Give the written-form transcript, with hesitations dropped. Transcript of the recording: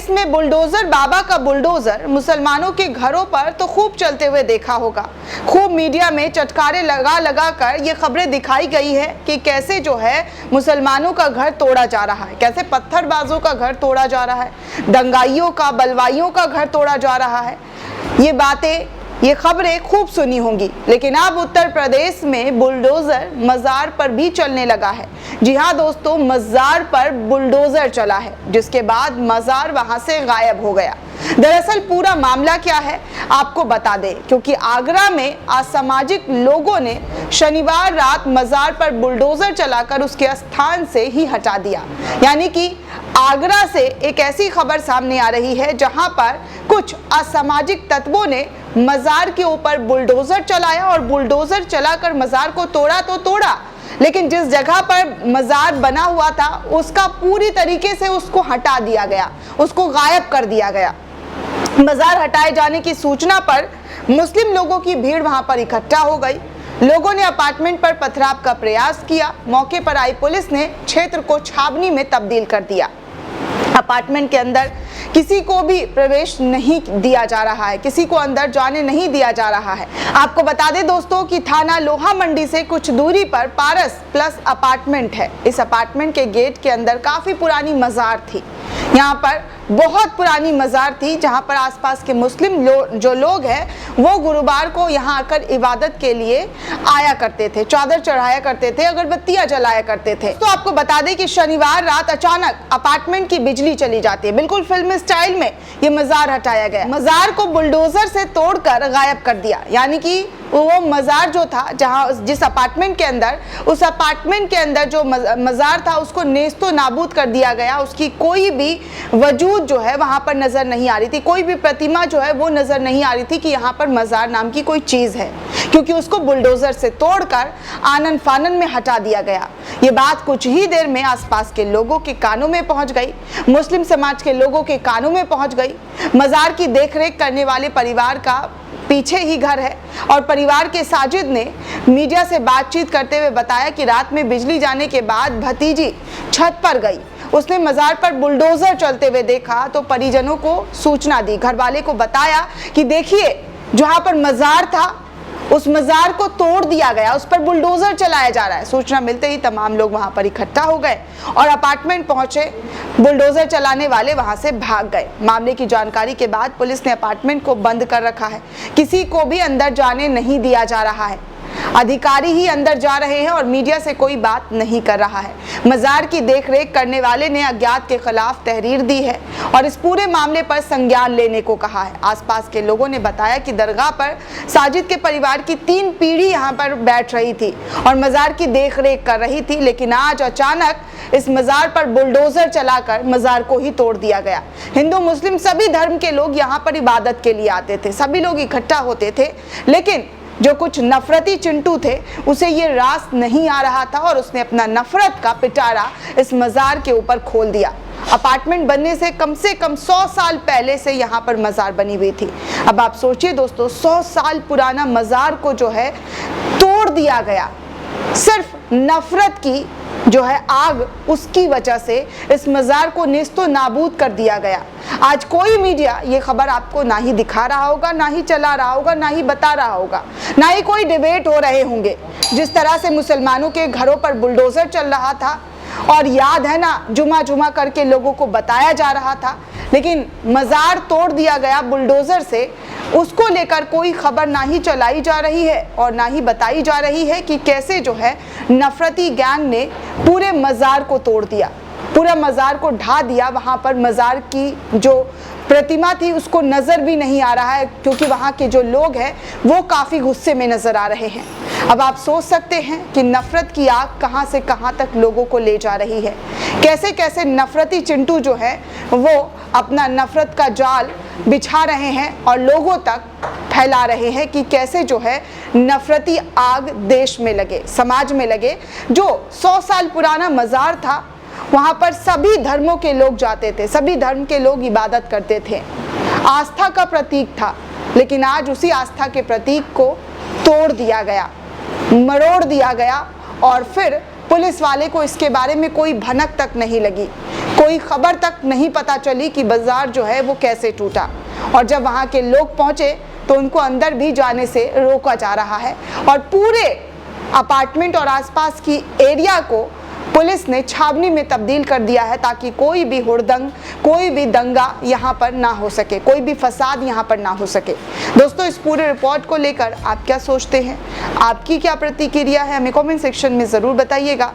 प्रदेश में बुलडोजर बाबा का बुलडोजर मुसलमानों के घरों पर तो खूब चलते हुए देखा होगा। खूब मीडिया में चटकारे लगा लगा कर ये खबरें दिखाई गई है कि कैसे जो है मुसलमानों का घर तोड़ा जा रहा है, कैसे पत्थरबाजों का घर तोड़ा जा रहा है, दंगाइयों का, बलवाइयों का घर तोड़ा जा रहा है। ये बातें, ये खबरें खूब सुनी होंगी। लेकिन अब उत्तर प्रदेश में बुलडोजर मजार पर भी चलने लगा है। जी हाँ दोस्तों, मजार पर बुलडोजर चला है, जिसके बाद मजार वहां से गायब हो गया। दरअसल पूरा मामला क्या है आपको बता दें, क्योंकि आगरा में असामाजिक लोगों ने शनिवार रात मजार पर बुलडोजर चलाकर उसके स्थान से ही हटा दिया। यानी कि आगरा से एक ऐसी खबर सामने आ रही है जहां पर कुछ असामाजिक तत्वों ने मजार के ऊपर बुलडोजर चलाया और बुलडोजर चलाकर मजार को तोड़ा तो तोड़ा, लेकिन जिस जगह पर मजार बना हुआ था उसका पूरी तरीके से उसको हटा दिया गया, उसको गायब कर दिया गया। मजार हटाए जाने की सूचना पर मुस्लिम लोगों की भीड़ वहां पर इकट्ठा हो गई। लोगों ने अपार्टमेंट पर पथराव का प्रयास किया। मौके पर आई पुलिस ने क्षेत्र को छावनी में तब्दील कर दिया। अपार्टमेंट के अंदर किसी को भी प्रवेश नहीं दिया जा रहा है, किसी को अंदर जाने नहीं दिया जा रहा है। आपको बता दें दोस्तों कि थाना लोहा मंडी से कुछ दूरी पर पारस प्लस अपार्टमेंट है। इस अपार्टमेंट के गेट के अंदर काफी पुरानी मजार थी। यहाँ पर बहुत पुरानी मजार थी जहाँ पर आसपास के मुस्लिम जो लोग हैं वो गुरुवार को यहाँ आकर इबादत के लिए आया करते थे, चादर चढ़ाया करते थे, अगरबत्तियां जलाया करते थे। तो आपको बता दें कि शनिवार रात अचानक अपार्टमेंट की बिजली चली जाती है। बिल्कुल फिल्म स्टाइल में ये मजार हटाया गया। मजार को बुलडोजर से तोड़कर गायब कर दिया। यानी कि वो मजार जो था, जहाँ जिस अपार्टमेंट के अंदर, उस अपार्टमेंट के अंदर जो मजार था उसको नेस्तो नाबूद कर दिया गया। उसकी कोई भी वजूद जो है वहां पर नजर नहीं आ रही थी, कोई भी प्रतिमा जो है वो नजर नहीं आ रही थी कि यहाँ पर मजार नाम की कोई चीज है, क्योंकि उसको बुलडोजर से तोड़कर आनन फानन में हटा दिया गया। ये बात कुछ ही देर में आसपास के लोगों के कानों में पहुंच गई, मुस्लिम समाज के लोगों के कानों में पहुंच गई। मजार की देखरेख करने वाले परिवार का पीछे ही घर है और परिवार के साजिद ने मीडिया से बातचीत करते हुए बताया कि रात में बिजली जाने के बाद भतीजी छत पर गई। उसने मजार पर बुलडोजर चलते हुए देखा तो परिजनों को सूचना दी। घर वाले को बताया कि देखिए, जहां पर मजार था उस मजार को तोड़ दिया गया, उस पर बुलडोजर चलाया जा रहा है। सूचना मिलते ही तमाम लोग वहां पर इकट्ठा हो गए और अपार्टमेंट पहुंचे। बुलडोजर चलाने वाले वहां से भाग गए। मामले की जानकारी के बाद पुलिस ने अपार्टमेंट को बंद कर रखा है। किसी को भी अंदर जाने नहीं दिया जा रहा है। अधिकारी ही अंदर जा रहे हैं और मीडिया से कोई बात नहीं कर रहा है। मजार की देखरेख करने वाले ने अज्ञात के खिलाफ तहरीर दी है और इस पूरे मामले पर संज्ञान लेने को कहा है। आसपास के लोगों ने बताया कि दरगाह पर साजिद के परिवार की 3 पीढ़ी यहां पर बैठ रही थी और मजार की देखरेख कर रही थी, लेकिन आज अचानक इस मजार पर बुलडोजर चलाकर मजार को ही तोड़ दिया गया। हिंदू मुस्लिम सभी धर्म के लोग यहाँ पर इबादत के लिए आते थे, सभी लोग इकट्ठा होते थे, लेकिन जो कुछ नफरती चिंटू थे उसे ये रास नहीं आ रहा था और उसने अपना नफरत का पिटारा इस मजार के ऊपर खोल दिया। अपार्टमेंट बनने से कम 100 साल पहले से यहाँ पर मजार बनी हुई थी। अब आप सोचिए दोस्तों, 100 साल पुराना मजार को जो है तोड़ दिया गया, सिर्फ नफरत की जो है आग, उसकी वजह से इस मजार को नेस्तो नाबूद कर दिया गया। आज कोई मीडिया ये खबर आपको ना ही दिखा रहा होगा, ना ही चला रहा होगा, ना ही बता रहा होगा, ना ही कोई डिबेट हो रहे होंगे। जिस तरह से मुसलमानों के घरों पर बुलडोजर चल रहा था और याद है ना, जुमा जुमा करके लोगों को बताया जा रहा था, लेकिन मजार तोड़ दिया गया बुलडोजर से, उसको लेकर कोई खबर ना ही चलाई जा रही है और ना ही बताई जा रही है कि कैसे जो है नफरती गैंग ने पूरे मजार को तोड़ दिया, पूरा मजार को ढा दिया। वहां पर मजार की जो प्रतिमा थी उसको नजर भी नहीं आ रहा है, क्योंकि वहां के जो लोग हैं वो काफी गुस्से में नजर आ रहे हैं। अब आप सोच सकते हैं कि नफरत की आग कहां से कहां तक लोगों को ले जा रही है। कैसे कैसे नफरती चिंटू जो है वो अपना नफरत का जाल बिछा रहे हैं और लोगों तक फैला रहे हैं कि कैसे जो है नफरती आग देश में लगे, समाज में लगे। जो 100 साल पुराना मजार था वहां पर सभी धर्मों के लोग जाते थे, सभी धर्म के लोग इबादत करते थे, आस्था का प्रतीक था, लेकिन आज उसी आस्था के प्रतीक को तोड़ दिया गया, मरोड़ दिया गया और फिर पुलिस वाले को इसके बारे में कोई भनक तक नहीं लगी, कोई खबर तक नहीं पता चली कि बाजार जो है वो कैसे टूटा। और जब वहाँ के लोग पहुँचे तो उनको अंदर भी जाने से रोका जा रहा है और पूरे अपार्टमेंट और आसपास की एरिया को पुलिस ने छावनी में तब्दील कर दिया है, ताकि कोई भी हुड़दंग, कोई भी दंगा यहाँ पर ना हो सके, कोई भी फसाद यहाँ पर ना हो सके। दोस्तों, इस पूरे रिपोर्ट को लेकर आप क्या सोचते हैं, आपकी क्या प्रतिक्रिया है, हमें कमेंट सेक्शन में ज़रूर बताइएगा।